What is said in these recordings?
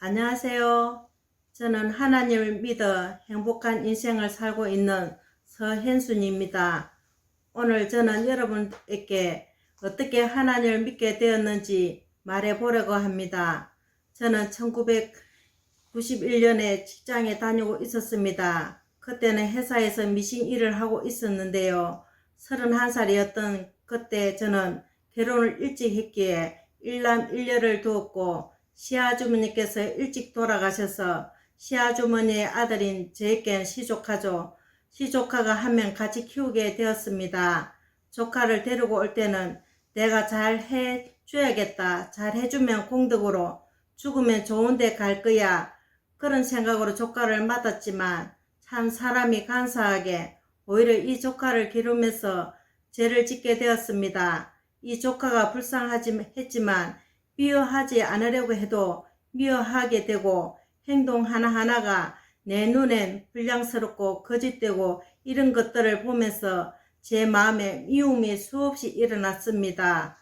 안녕하세요. 저는 하나님을 믿어 행복한 인생을 살고 있는 서현순입니다. 오늘 저는 여러분에게 어떻게 하나님을 믿게 되었는지 말해 보려고 합니다. 저는 1991년에 직장에 다니고 있었습니다. 그때는 회사에서 미신 일을 하고 있었는데요. 31살이었던 그때 저는 결혼을 일찍 했기에 일남 일녀를 두었고 시아주머니께서 일찍 돌아가셔서 시아주머니의 아들인 저에겐 시조카죠. 시조카가 한 명 같이 키우게 되었습니다. 조카를 데리고 올 때는 내가 잘 해줘야겠다. 잘 해주면 공덕으로 죽으면 좋은데 갈 거야. 그런 생각으로 조카를 맡았지만 참 사람이 간사하게 오히려 이 조카를 기르면서 죄를 짓게 되었습니다. 이 조카가 불쌍했지만 미워하지 않으려고 해도 미워하게 되고 행동 하나하나가 내 눈엔 불량스럽고 거짓되고 이런 것들을 보면서 제 마음에 미움이 수없이 일어났습니다.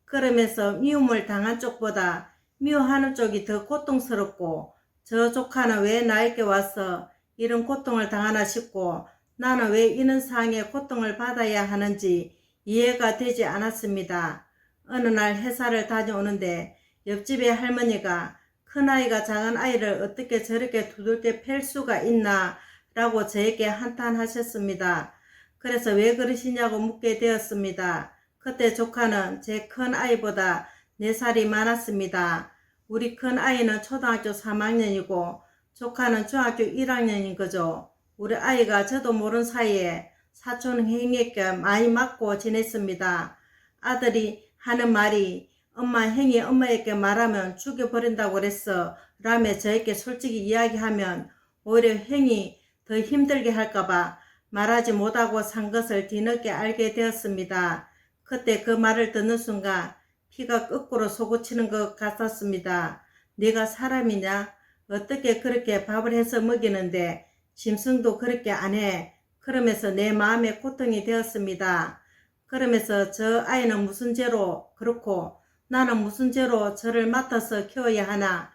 그러면서 미움을 당한 쪽보다 미워하는 쪽이 더 고통스럽고 저 조카는 왜 나에게 와서 이런 고통을 당하나 싶고 나는 왜 이런 상황에 고통을 받아야 하는지 이해가 되지 않았습니다. 어느 날 회사를 다녀오는데 옆집의 할머니가 큰아이가 작은아이를 어떻게 저렇게 두들겨 팰 수가 있나 라고 저에게 한탄하셨습니다. 그래서 왜 그러시냐고 묻게 되었습니다. 그때 조카는 제 큰아이보다 4살이 많았습니다. 우리 큰아이는 초등학교 3학년이고 조카는 중학교 1학년인 거죠. 우리 아이가 저도 모른 사이에 사촌 형에게 많이 맞고 지냈습니다. 아들이 하는 말이 엄마 형이 엄마에게 말하면 죽여버린다고 그랬어 라며 저에게 솔직히 이야기하면 오히려 형이 더 힘들게 할까봐 말하지 못하고 산 것을 뒤늦게 알게 되었습니다. 그때 그 말을 듣는 순간 피가 거꾸로 솟구치는 것 같았습니다. 네가 사람이냐? 어떻게 그렇게 밥을 해서 먹이는데 짐승도 그렇게 안 해? 그러면서 내 마음에 고통이 되었습니다. 그러면서 저 아이는 무슨 죄로 그렇고 나는 무슨 죄로 저를 맡아서 키워야 하나?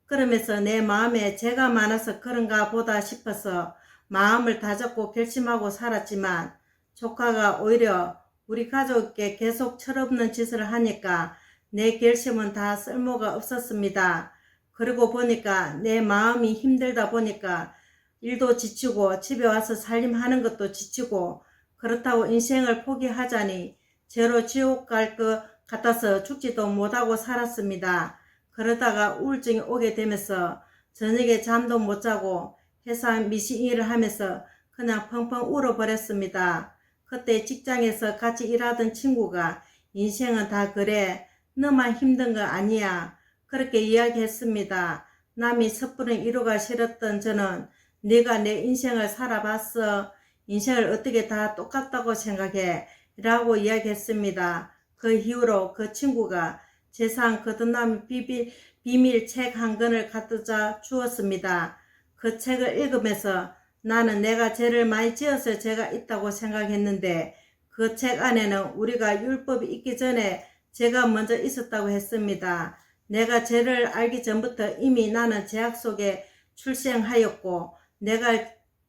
그러면서 내 마음에 죄가 많아서 그런가 보다 싶어서 마음을 다잡고 결심하고 살았지만 조카가 오히려 우리 가족께 계속 철없는 짓을 하니까 내 결심은 다 쓸모가 없었습니다. 그러고 보니까 내 마음이 힘들다 보니까 일도 지치고 집에 와서 살림하는 것도 지치고 그렇다고 인생을 포기하자니 죄로 지옥 갈 것 같아서 죽지도 못하고 살았습니다. 그러다가 우울증이 오게 되면서 저녁에 잠도 못 자고 회사 미신 일을 하면서 그냥 펑펑 울어버렸습니다. 그때 직장에서 같이 일하던 친구가 인생은 다 그래. 너만 힘든 거 아니야. 그렇게 이야기했습니다. 남이 섣부른 위로가 싫었던 저는 네가 내 인생을 살아봤어. 인생을 어떻게 다 똑같다고 생각해? 라고 이야기했습니다. 그 이후로 그 친구가 재산 거듭남 비밀 책 한 권을 갖다 주었습니다. 그 책을 읽으면서 나는 내가 죄를 많이 지어서 죄가 있다고 생각했는데 그 책 안에는 우리가 율법이 있기 전에 죄가 먼저 있었다고 했습니다. 내가 죄를 알기 전부터 이미 나는 죄악 속에 출생하였고 내가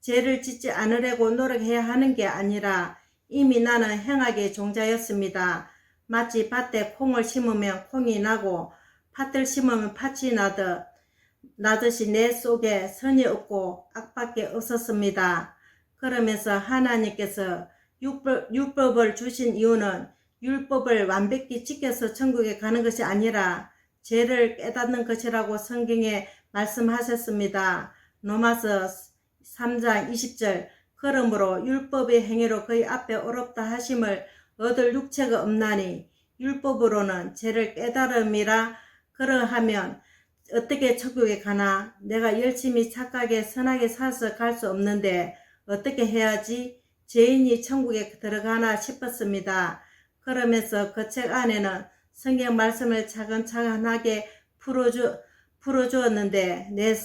죄를 짓지 않으려고 노력해야 하는 게 아니라 이미 나는 행악의 종자였습니다. 마치 밭에 콩을 심으면 콩이 나고 팥을 심으면 팥이 나듯이 내 속에 선이 없고 악밖에 없었습니다. 그러면서 하나님께서 율법을 주신 이유는 율법을 완벽히 지켜서 천국에 가는 것이 아니라 죄를 깨닫는 것이라고 성경에 말씀하셨습니다. 로마서 3장 20절 그러므로 율법의 행위로 그의 앞에 어렵다 하심을 얻을 육체가 없나니 율법으로는 죄를 깨달음이라. 그러하면 어떻게 천국에 가나? 내가 열심히 착하게 선하게 살아서 갈 수 없는데 어떻게 해야지 죄인이 천국에 들어가나 싶었습니다. 그러면서 그 책 안에는 성경 말씀을 차근차근하게 풀어주었는데 내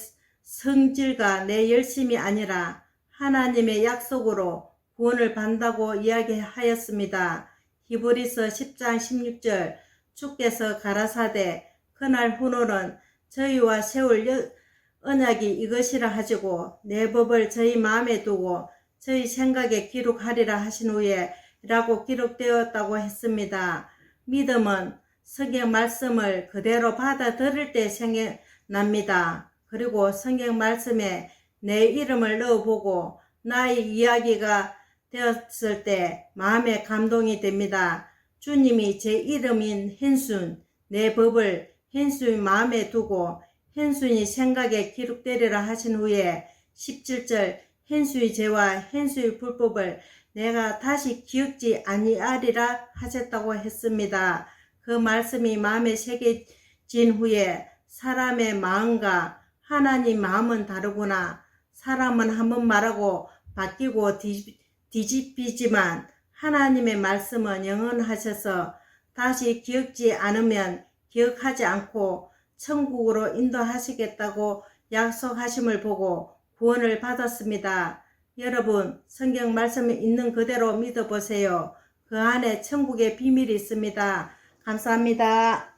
성질과 내 열심이 아니라 하나님의 약속으로 구원을 받는다고 이야기하였습니다. 히브리서 10장 16절 주께서 가라사대 그날 후로는 저희와 세울 언약이 이것이라 하시고 내 법을 저희 마음에 두고 저희 생각에 기록하리라 하신 후에 라고 기록되었다고 했습니다. 믿음은 성경 말씀을 그대로 받아들일 때 생겨납니다. 그리고 성경 말씀에 내 이름을 넣어보고 나의 이야기가 되었을 때 마음에 감동이 됩니다. 주님이 제 이름인 현순, 내 법을 현순이 마음에 두고 현순이 생각에 기록되리라 하신 후에 17절 현수의 죄와 현수의 불법을 내가 다시 기억지 아니하리라 하셨다고 했습니다. 그 말씀이 마음에 새겨진 후에 사람의 마음과 하나님 마음은 다르구나. 사람은 한번 말하고 바뀌고 뒤집히지만 하나님의 말씀은 영원하셔서 다시 기억지 않으면 기억하지 않고 천국으로 인도하시겠다고 약속하심을 보고 구원을 받았습니다. 여러분, 성경 말씀이 있는 그대로 믿어보세요. 그 안에 천국의 비밀이 있습니다. 감사합니다.